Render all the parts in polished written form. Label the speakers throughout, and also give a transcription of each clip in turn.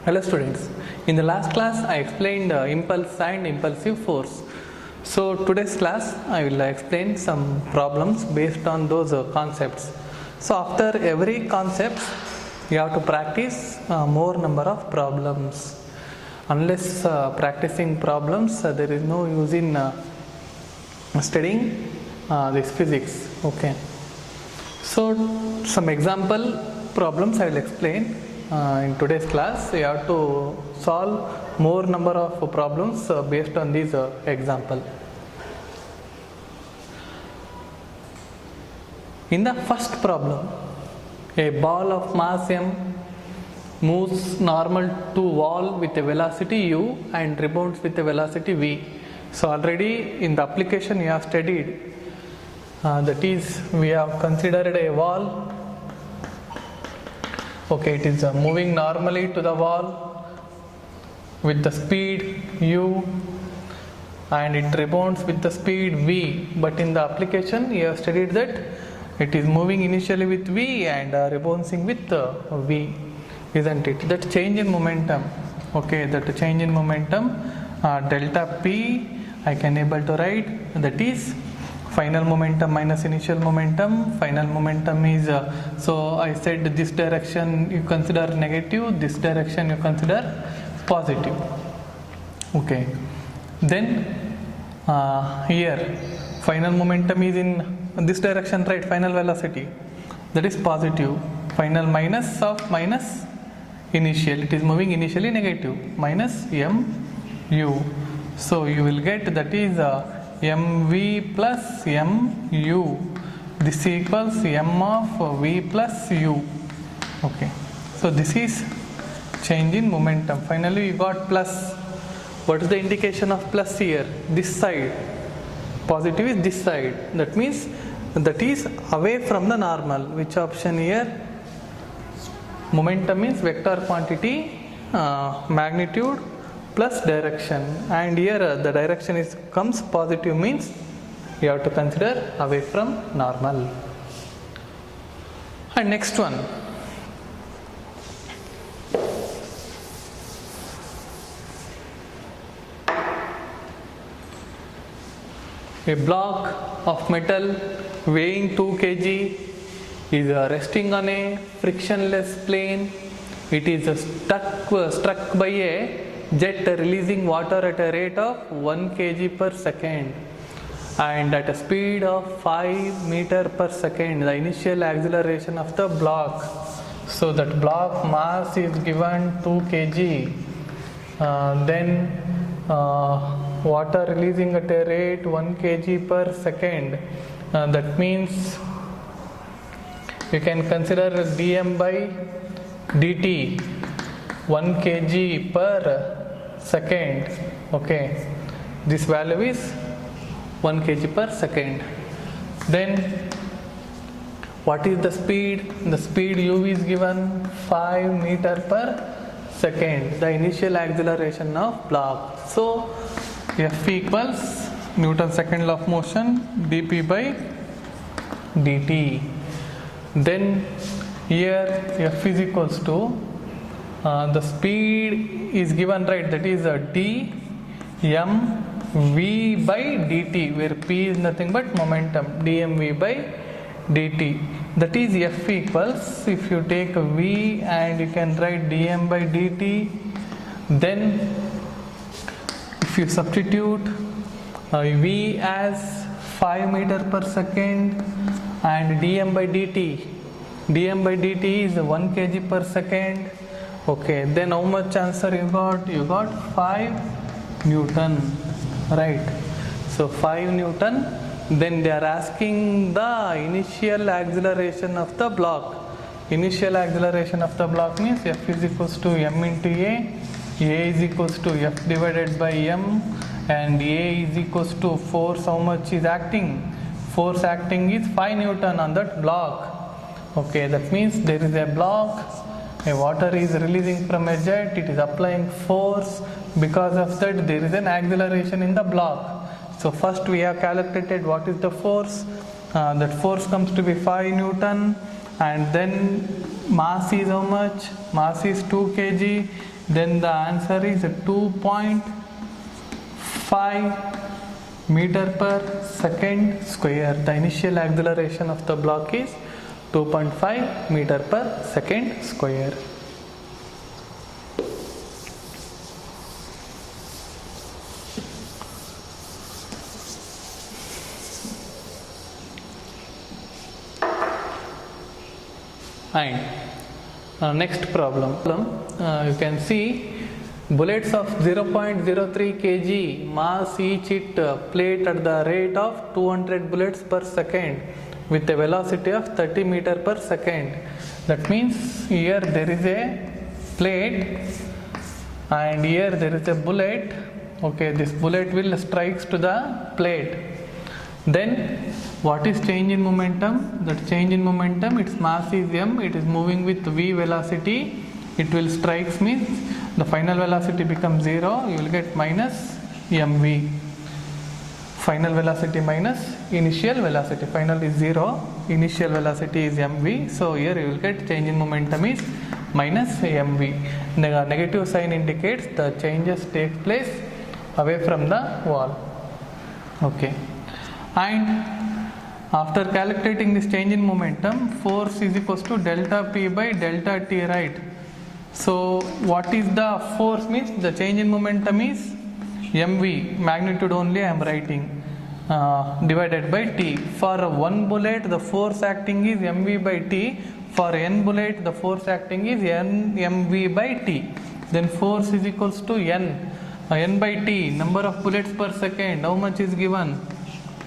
Speaker 1: Hello students, in the last class I explained impulse and impulsive force. So today's class I will explain some problems based on those concepts. So after every concept you have to practice more number of problems. Unless practicing problems there is no use in studying this physics. Okay. So some example problems I will explain. In today's class, you have to solve more number of problems based on this example. In the first problem, a ball of mass m moves normal to wall with a velocity u and rebounds with a velocity v. So already in the application you have studied, that is, we have considered a wall. Okay, it is moving normally to the wall with the speed u and it rebounds with the speed v, but in the application you have studied that it is moving initially with v and rebounding with v, isn't it? That change in momentum, okay, that change in momentum delta p I can able to write, that is final momentum minus initial momentum. Final momentum is, so I said this direction you consider negative, this direction you consider positive. Okay. Then here final momentum is in this direction, right? Final velocity, that is positive. Final minus of minus initial, it is moving initially negative, minus mu. So you will get, that is mv plus mu, this equals m of v plus u. Okay, so this is change in momentum. Finally you got plus. What is the indication of plus here? This side, positive is this side, that means that is away from the normal. Which option here? Momentum means vector quantity, magnitude plus direction, and here the direction is comes positive, means you have to consider away from normal. And next one, a block of metal weighing 2 kg is resting on a frictionless plane. It is struck by a jet releasing water at a rate of 1 kg per second and at a speed of 5 meter per second. The initial acceleration of the block, so that block mass is given 2 kg, then water releasing at a rate 1 kg per second, that means you can consider dm by dt 1 kg per second. Okay, this value is 1 kg per second. Then what is the speed? The speed u is given 5 meter per second, the initial acceleration of block. So F equals Newton second law of motion dp by dt. Then here F is equals to the speed is given, right, that is d m v by dt, where p is nothing but momentum, dmv by dt, that is F equals, if you take v and you can write dm by dt, then if you substitute v as 5 meter per second and dm by dt is 1 kg per second. Okay, then how much answer you got? You got 5 Newton, right? So 5 Newton. Then they are asking the initial acceleration of the block. Initial acceleration of the block means F is equals to m into a is equals to F divided by m, and a is equals to force. How much is acting? Force acting is 5 Newton on that block. Okay, that means there is a block, a water is releasing from a jet, it is applying force, because of that there is an acceleration in the block. So first we have calculated what is the force. That force comes to be 5 Newton, and then mass is how much? Mass is 2 kg. then the answer is 2.5 meter per second square. The initial acceleration of the block is 2.5 meter per second square. And next problem, you can see bullets of 0.03 kg mass each hit plate at the rate of 200 bullets per second with a velocity of 30 meter per second. That means here there is a plate and here there is a bullet. Okay, this bullet will strikes to the plate. Then what is change in momentum? That change in momentum, its mass is m, it is moving with v velocity, it will strikes means the final velocity becomes 0, you will get minus mv. Final velocity minus initial velocity, final is 0, initial velocity is mv, so here you will get change in momentum is minus mv. The negative sign indicates the changes take place away from the wall. Okay. And after calculating this change in momentum, force is equals to delta p by delta t, right? So what is the force means the change in momentum is mv, magnitude only I am writing, divided by t. For one bullet the force acting is mv by t, for n bullet the force acting is n mv by t. Then force is equals to n by t, number of bullets per second, how much is given?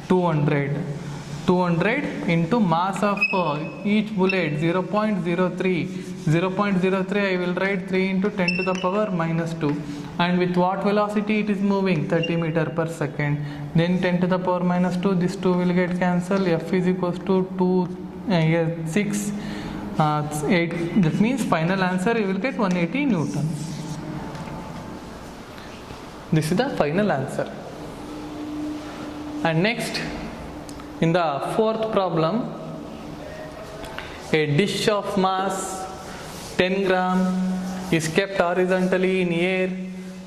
Speaker 1: 200 into mass of each bullet 0.03. 0.03 I will write 3 into 10 to the power minus 2, and with what velocity it is moving? 30 meter per second. Then 10 to the power minus 2, this 2 will get cancelled. F is equals to 6 8, that means final answer you will get 180 Newton. This is the final answer. And next, in the fourth problem, a dish of mass 10 gram is kept horizontally in air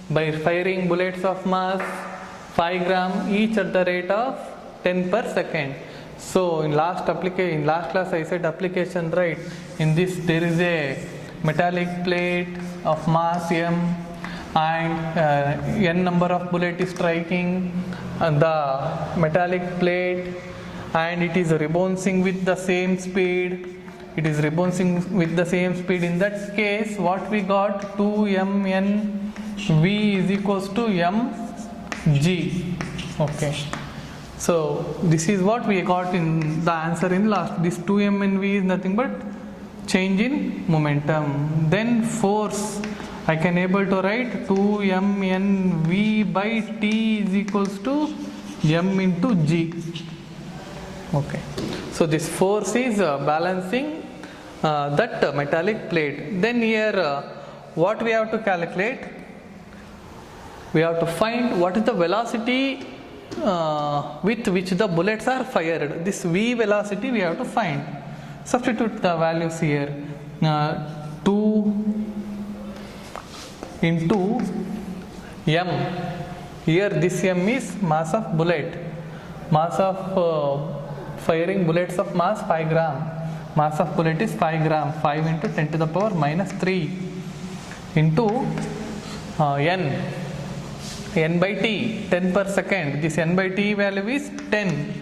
Speaker 1: by firing bullets of mass 5 gram each at the rate of 10 per second. So in last class I said application, right? In this there is a metallic plate of mass m and n number of bullet is striking the metallic plate, and it is rebounding with the same speed. It is rebounding with the same speed. In that case, what we got? 2mnv is equals to mg. Okay. So this is what we got in the answer in last. This 2mnv is nothing but change in momentum. Then force, I can able to write 2mnv by t is equals to m into g. Okay. So this force is balancing that metallic plate. Then here what we have to calculate? We have to find what is the velocity with which the bullets are fired. This v velocity we have to find. Substitute the values here. 2 into m. Here this m is mass of bullet. Mass of firing bullets of mass 5 gram. Mass of bullet is 5 gram. 5 into 10 to the power minus 3 into n. N by t, 10 per second. This n by t value is 10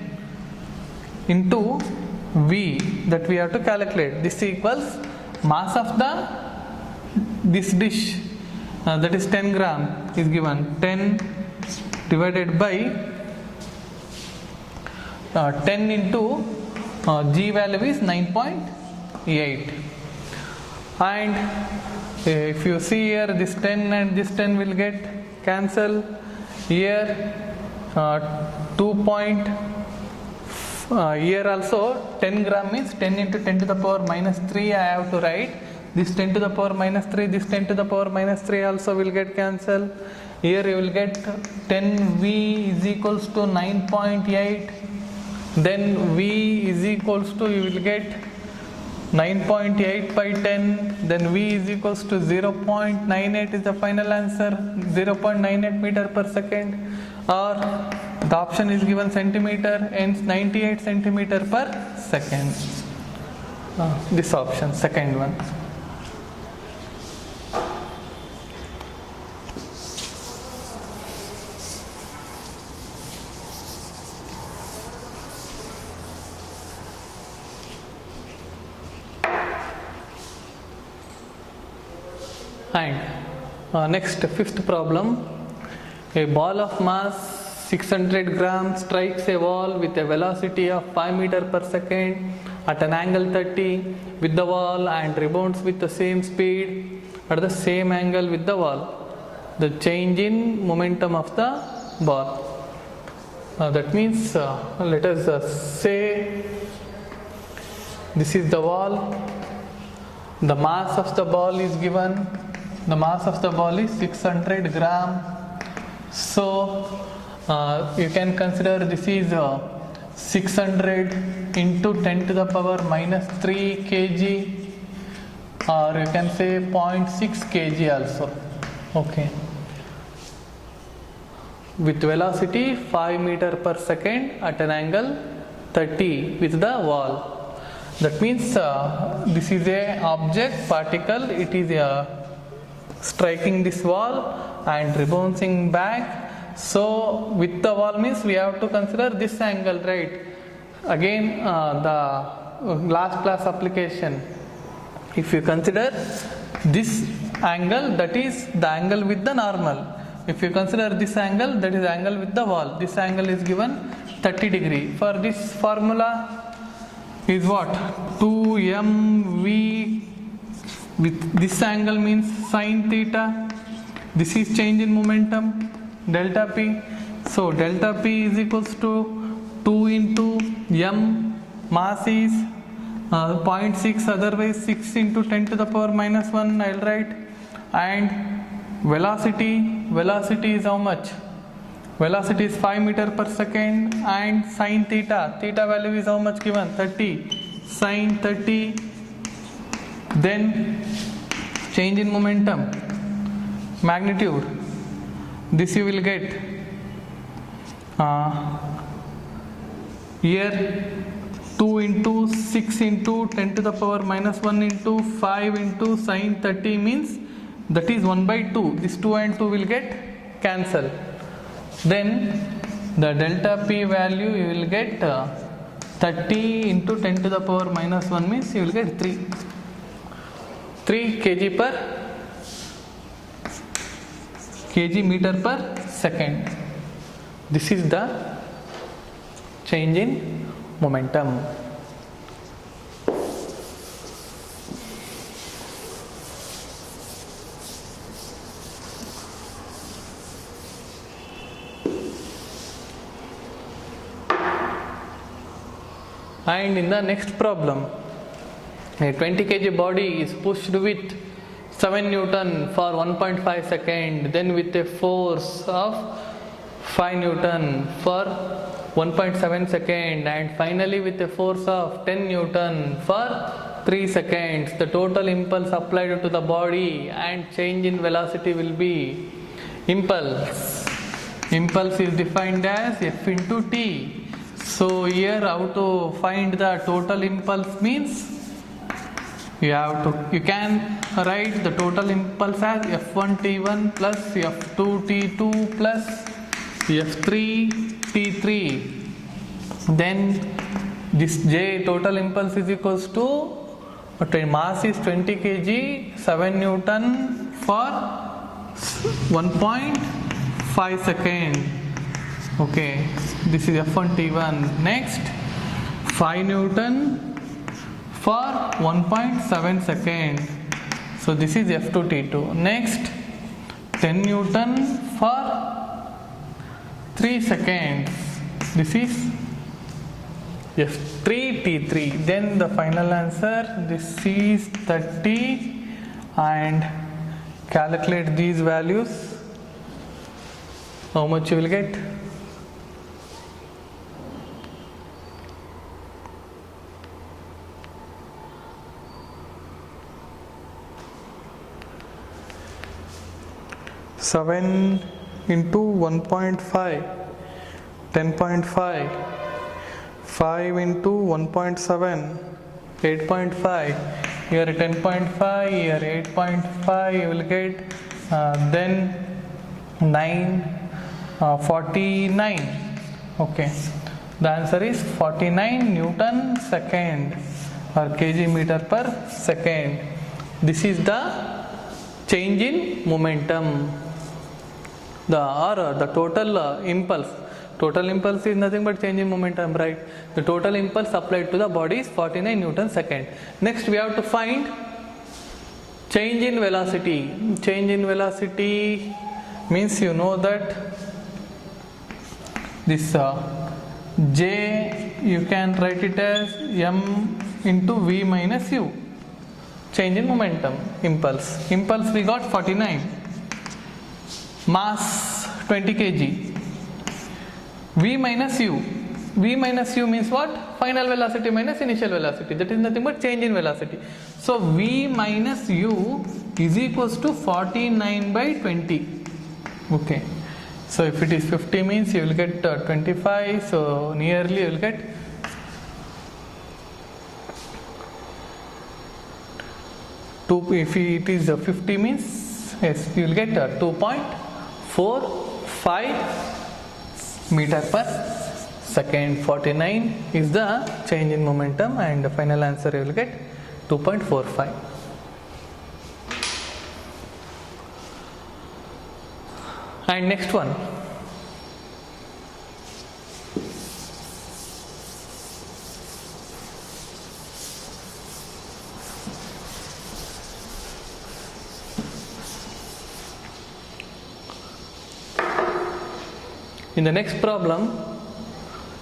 Speaker 1: into v that we have to calculate. This equals mass of this dish, that is 10 gram is given. 10 divided by 10 into g value is 9.8. And if you see here, this 10 and this 10 will get cancel. Here 2. Here also 10 gram means 10 into 10 to the power minus 3 I have to write. This 10 to the power minus 3, this 10 to the power minus 3 also will get cancelled. Here you will get 10v is equals to 9.8. Then v is equals to, you will get 9.8 by 10, then V is equals to 0.98 is the final answer, 0.98 meter per second, or the option is given centimeter, hence 98 centimeter per second. This option, second one. And next, fifth problem. A ball of mass 600 grams strikes a wall with a velocity of 5 meter per second at an angle 30 with the wall and rebounds with the same speed at the same angle with the wall. The change in momentum of the ball. That means let us say this is the wall. The mass of the ball is given. The mass of the ball is 600 gram. So you can consider this is 600 into 10 to the power minus 3 kg, or you can say 0.6 kg also. Okay. With velocity 5 meter per second at an angle 30 with the wall. That means this is a object particle. It is striking this wall and rebounding back. So with the wall means we have to consider this angle, right? Again the last class application. If you consider this angle, that is the angle with the normal. If you consider this angle, that is angle with the wall. This angle is given 30 degree. For this formula is what? 2mv with this angle means sine theta. This is change in momentum, delta p. So delta p is equals to 2 into m, mass is 0.6, otherwise 6 into 10 to the power minus 1 I will write. And velocity is how much? Velocity is 5 meter per second, and sine theta value is how much given? 30, sine 30. Then change in momentum, magnitude, this you will get here 2 into 6 into 10 to the power minus 1 into 5 into sine 30 means that is 1 by 2. This 2 and 2 will get cancel. Then the delta p value you will get 30 into 10 to the power minus 1 means you will get 3 kg meter per second. This is the change in momentum. And in the next problem, a 20 kg body is pushed with 7 Newton for 1.5 second, then with a force of 5 Newton for 1.7 second, and finally with a force of 10 Newton for 3 seconds. The total impulse applied to the body and change in velocity will be impulse. Impulse is defined as F into T. So here how to find the total impulse means you can write the total impulse as F1T1 plus F2T2 plus F3T3. Then this J total impulse is equals to mass is 20 kg, 7 Newton for 1.5 second. Okay, this is F1T1. Next 5 Newton for 1.7 second. So this is F2T2. Next 10 Newton for 3 seconds. This is F3T3. Then the final answer, this is 30, and calculate these values. How much you will get? 7 into 1.5, 10.5, 5 into 1.7, 8.5, here 10.5, here 8.5, you will get then 9, 49. Okay, the answer is 49 Newton second or kg meter per second. This is the change in momentum. The total impulse. Total impulse is nothing but change in momentum, right? The total impulse applied to the body is 49 Newton second. Next we have to find change in velocity. Change in velocity means you know that this J, you can write it as m into v minus u. Change in momentum, impulse. Impulse we got 49. Mass 20 kg. V minus u. V minus u means what? Final velocity minus initial velocity. That is nothing but change in velocity. So V minus u is equals to 49 by 20. Okay. So if it is 50 means you will get 25. So nearly you will get 2. If it is 50 means yes, you will get 2.45 meter per second. 49 is the change in momentum, and the final answer you will get 2.45. And next one, in the next problem,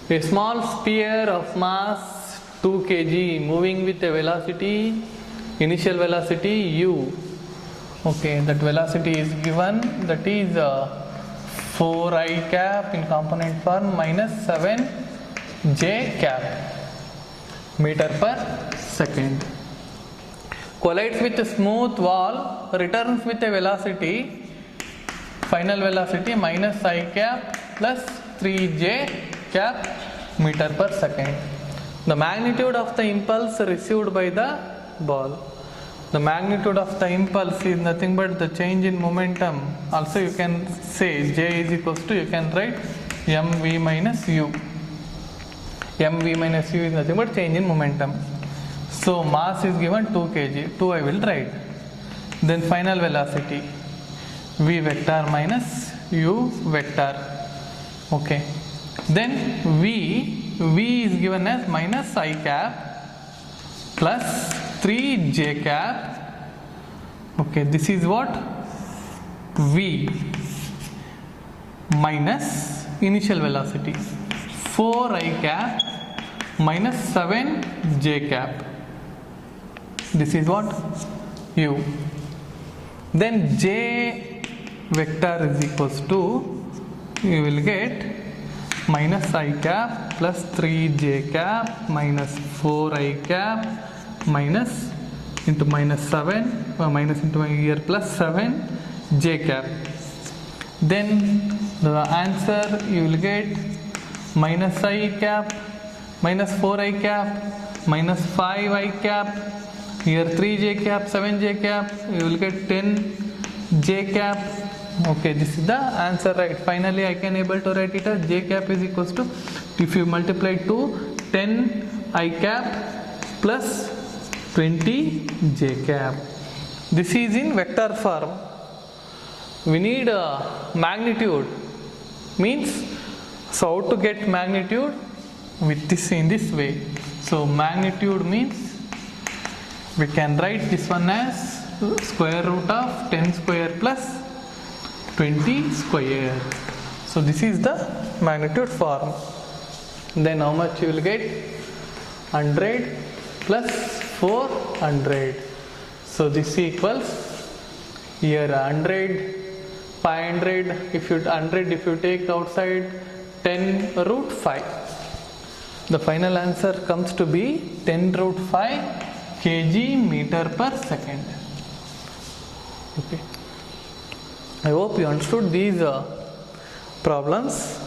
Speaker 1: a small sphere of mass 2 kg moving with a velocity, initial velocity u. Okay, that velocity is given, that is 4I cap in component form minus 7j cap meter per second. Collides with a smooth wall, returns with a velocity, final velocity minus I cap plus 3j cap meter per second. The magnitude of the impulse received by the ball. The magnitude of the impulse is nothing but the change in momentum. Also you can say J is equals to, you can write mv minus u. mv minus u is nothing but change in momentum. So mass is given 2 kg. 2 I will write. Then final velocity v vector minus u vector. Okay. Then v is given as minus I cap plus 3j cap. Okay, this is what? V minus initial velocity 4I cap minus 7j cap. This is what? U. Then j vector is equals to, you will get minus I cap plus 3j cap minus 4I cap minus into minus 7 minus into here plus 7 j cap. Then the answer you will get minus I cap minus 4I cap minus 5I cap, here 3j cap, 7j cap, you will get 10 j cap. Okay, this is the answer, right? Finally I can able to write it as j cap is equals to, if you multiply to 10 I cap plus 20 j cap. This is in vector form. We need a magnitude, means so how to get magnitude with this in this way. So magnitude means we can write this one as square root of 10 square plus 20 square. So this is the magnitude form. Then how much you will get? 100 plus 400. So this equals here 100, 500. If you 100, if you take outside 10 root 5, the final answer comes to be 10 root 5 kg meter per second. Okay. I hope you understood these problems.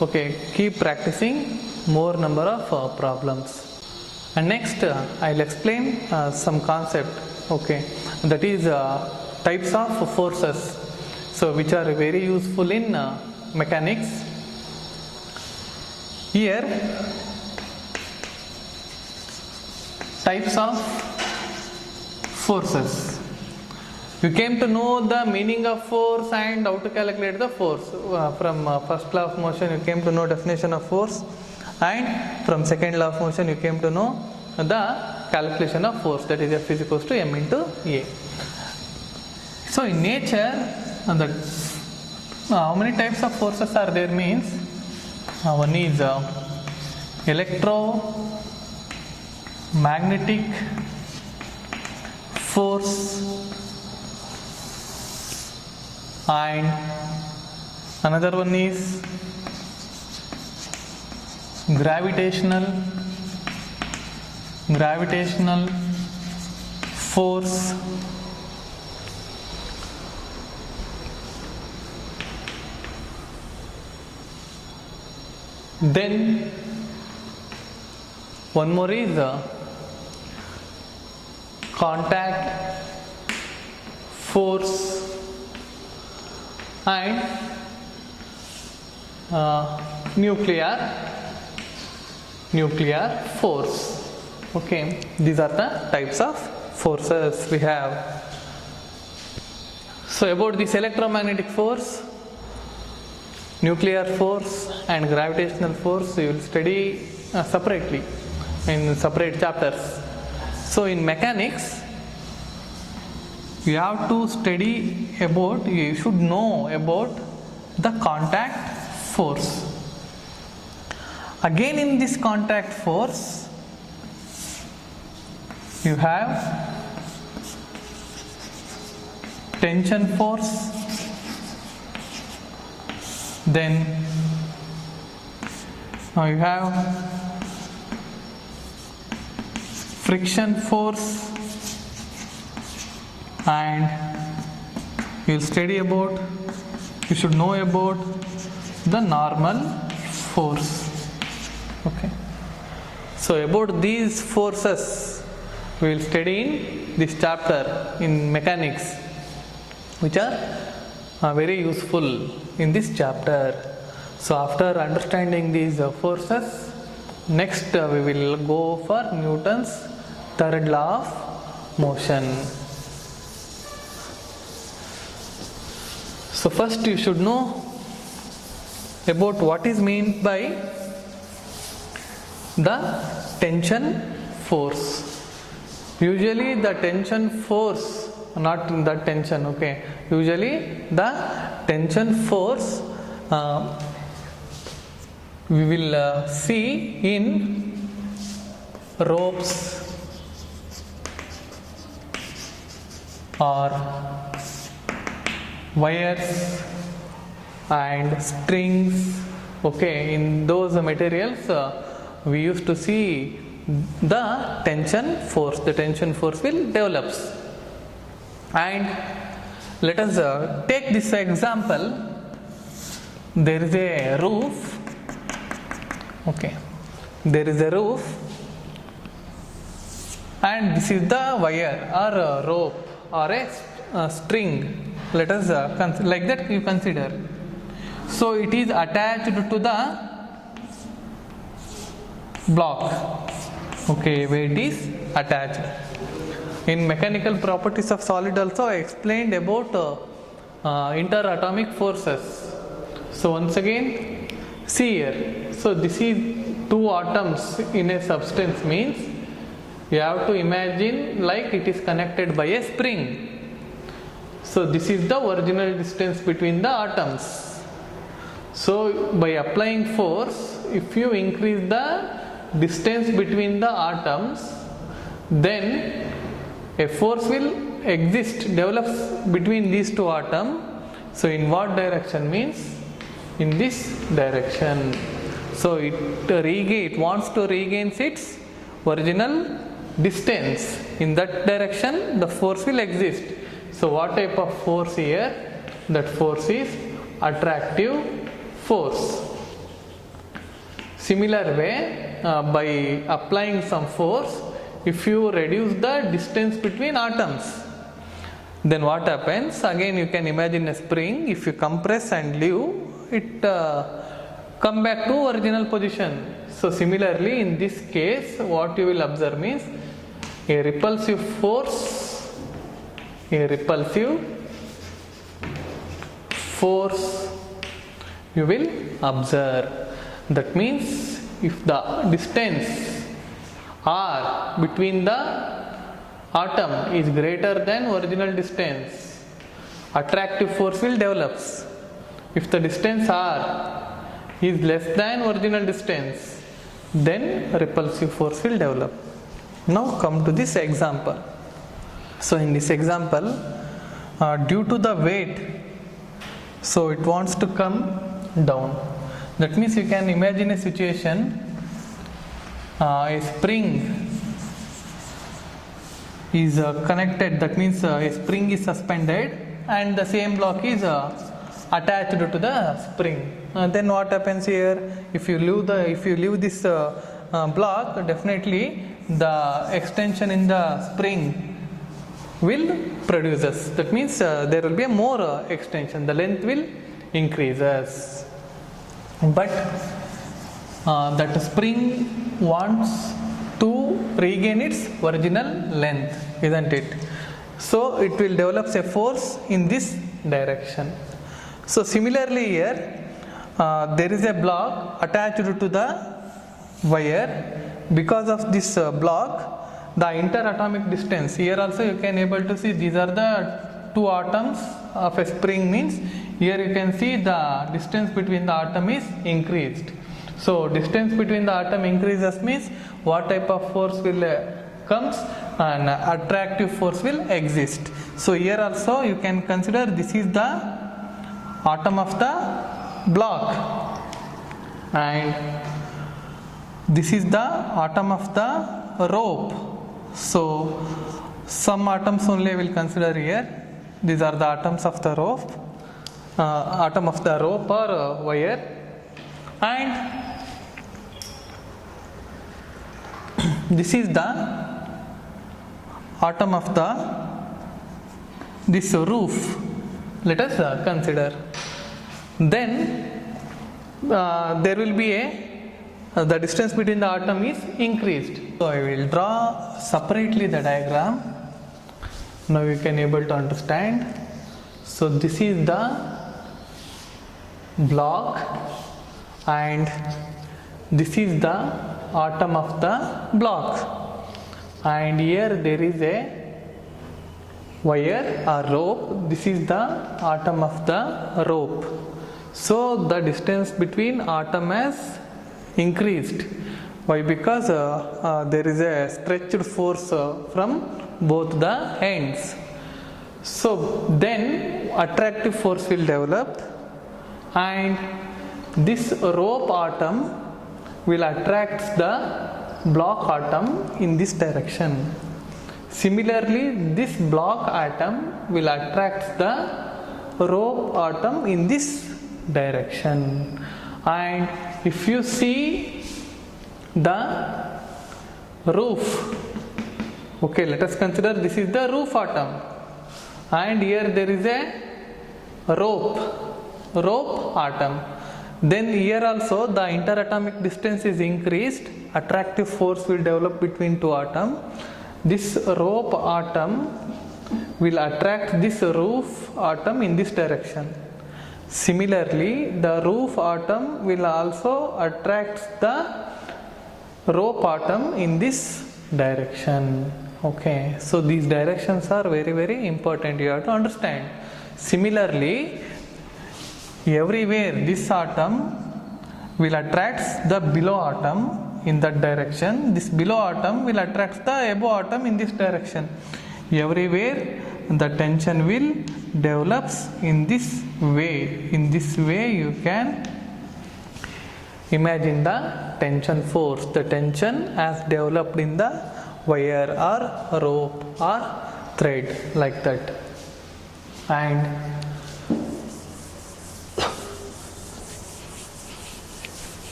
Speaker 1: Okay, keep practicing more number of problems. And next I'll explain some concept, okay, that is types of forces, so which are very useful in mechanics. Here, types of forces. You came to know the meaning of force and how to calculate the force. From first law of motion you came to know definition of force, and from second law of motion you came to know the calculation of force, that is F is equals to m into A. So in nature, how many types of forces are there means, one is electromagnetic force, and another one is gravitational force, then one more is contact force, and nuclear force. Okay, these are the types of forces we have. So about this electromagnetic force, nuclear force and gravitational force you will study separately in separate chapters. So in mechanics you have to study about, you should know about the contact force. Again in this contact force you have tension force, then you have friction force, and you will study about, you should know about the normal force. Okay, so about these forces we will study in this chapter in mechanics, which are very useful in this chapter. So after understanding these forces, next we will go for Newton's third law of motion. So first you should know about what is meant by the tension force. Usually the tension force, not the tension, okay, usually the tension force we will see in ropes or wires and strings. Okay, in those materials we used to see the tension force. The tension force will develops. And let us take this example. There is a roof. Okay, there is a roof, and this is the wire or a rope or a string. Let us like that you consider. So it is attached to the block. Okay, where it is attached. In mechanical properties of solid also I explained about interatomic forces. So once again, see here. So this is two atoms in a substance, means you have to imagine like it is connected by a spring. So this is the original distance between the atoms. So by applying force, if you increase the distance between the atoms, then a force will develops between these two atoms. So in what direction means? In this direction. So it wants to regain its original distance. In that direction the force will exist. So what type of force here? That force is attractive force. Similar way, by applying some force, if you reduce the distance between atoms, then what happens? Again, you can imagine a spring. If you compress and leave, it come back to original position. So similarly, in this case, what you will observe means a repulsive force you will observe. That means if the distance r between the atom is greater than original distance, attractive force will develop. If the distance r is less than original distance, then repulsive force will develop. Now come to this example. So in this example, due to the weight, so it wants to come down. That means you can imagine a situation, a spring is connected, that means a spring is suspended and the same block is attached to the spring. Then what happens here? If you leave this block, definitely the extension in the spring will produces. That means there will be a more extension. The length will increases. But that spring wants to regain its original length, isn't it? So it will develop a force in this direction. So similarly here, there is a block attached to the wire. Because of this block, the interatomic distance, here also you can able to see these are the two atoms of a spring, means here you can see the distance between the atom is increased. So distance between the atom increases means what type of force will comes, and attractive force will exist. So here also you can consider this is the atom of the block and this is the atom of the rope. So some atoms only I will consider here. These are the atoms of the rope, atom of the rope or wire, and this is the atom of this roof. Let us consider. Then there will be the distance between the atom is increased. So I will draw separately the diagram. Now you can able to understand. So this is the block and this is the atom of the block, and here there is a wire or rope. This is the atom of the rope. So the distance between atom has increased. Why? Because there is a stretched force from both the ends. So then attractive force will develop and this rope atom will attract the block atom in this direction. Similarly, this block atom will attract the rope atom in this direction. And if you see the roof, okay, let us consider this is the roof atom and here there is a rope atom. Then here also the interatomic distance is increased, attractive force will develop between two atoms. This rope atom will attract this roof atom in this direction. Similarly, the roof atom will also attract the rope atom in this direction. Okay, so these directions are very, very important. You have to understand. Similarly, everywhere this atom will attract the below atom in that direction. This below atom will attract the above atom in this direction. Everywhere the tension will develops in this way. In this way you can imagine the tension force. The tension as developed in the wire or rope or thread, like that. And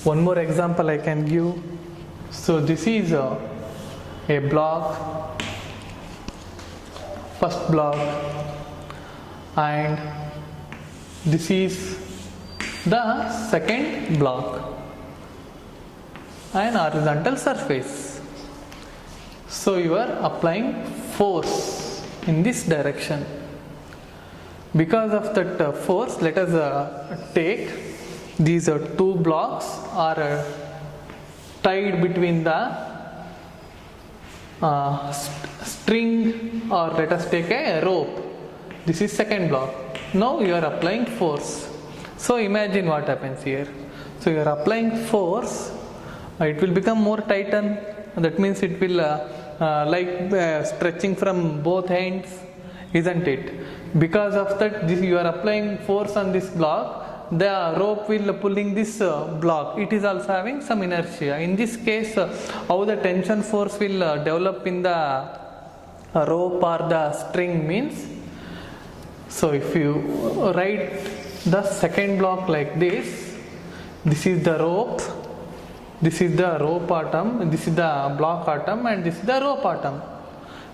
Speaker 1: One more example I can give. So this is a block, first block, and this is the second block, an horizontal surface. So you are applying force in this direction. Because of that force, let us take these two blocks are tied between the string, or let us take a rope. This is second block. Now you are applying force. So imagine what happens here. So you are applying force, it will become more tighten. That means it will stretching from both ends, isn't it? Because of that, you are applying force on this block, the rope will pulling this block. It is also having some inertia. In this case, how the tension force will develop in the rope or the string means, so if you write the second block like this is the rope, this is the rope atom, this is the block atom, and this is the rope atom.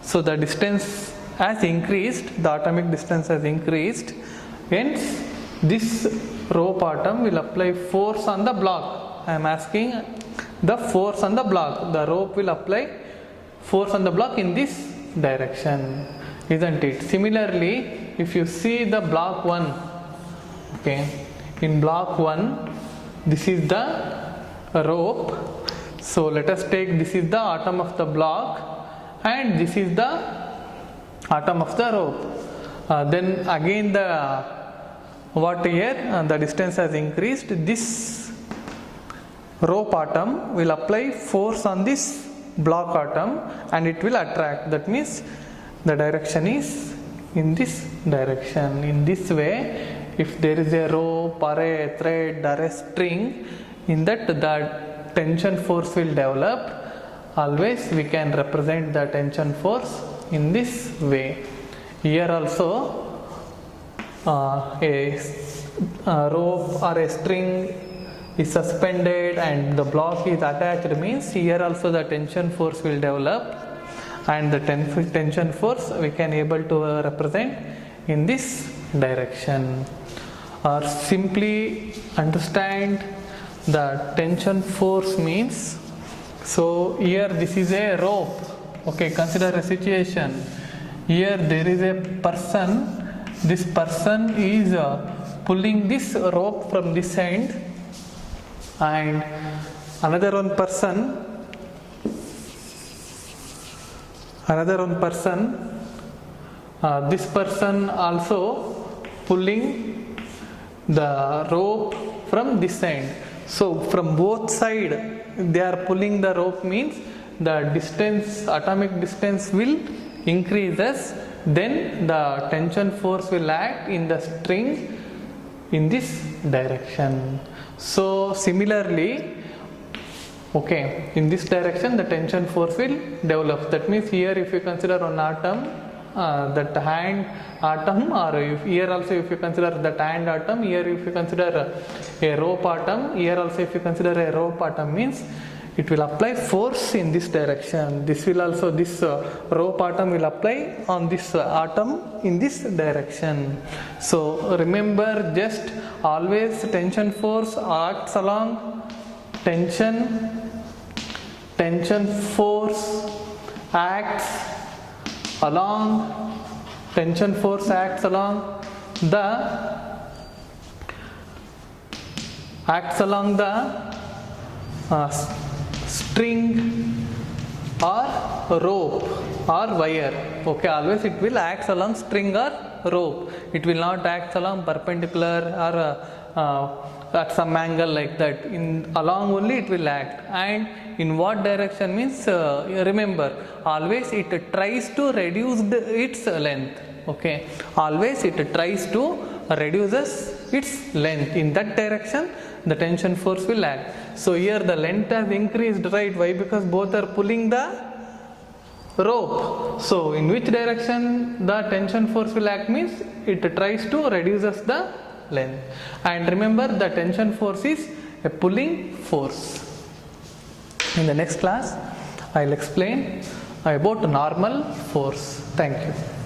Speaker 1: So the distance has increased, the atomic distance has increased, hence this rope atom will apply force on the block. I am asking the force on the block. The rope will apply force on the block in this direction, isn't it? Similarly, if you see the block 1, okay, in block 1, this is the rope. So let us take, this is the atom of the block and this is the atom of the rope. Then again the what here, the distance has increased. This rope atom will apply force on this block atom and it will attract. That means the direction is in this direction. In this way, if there is a rope or a thread or a string, in that the tension force will develop. Always we can represent the tension force in this way. Here also a rope or a string is suspended and the block is attached, means here also the tension force will develop, and the tension force we can able to represent in this direction. Or simply understand the tension force means, so here this is a rope, okay, consider a situation. Here there is a person, this person is pulling this rope from this end, and another one person, this person also pulling the rope from this end. So from both sides they are pulling the rope, means the distance, atomic distance will increases, then the tension force will act in the string in this direction. So similarly, okay, in this direction the tension force will develop. That means here if you consider one atom, that hand atom, or if here also if you consider that hand atom, here if you consider a rope atom, here also if you consider a rope atom, means it will apply force in this direction. This will also, this rope atom will apply on this atom in this direction. So remember, just always tension force acts along tension force acts along, tension force acts along the string or rope or wire. Okay, always it will act along string or rope. It will not act along perpendicular or at some angle like that. In along only it will act. And in what direction means, remember, always it tries to reduce its length. Okay, always it tries to reduces its length. In that direction the tension force will act. So here the length has increased, right? Why? Because both are pulling the rope. So in which direction the tension force will act means it tries to reduces the length. And remember, the tension force is a pulling force. In the next class, I'll explain about normal force. Thank you.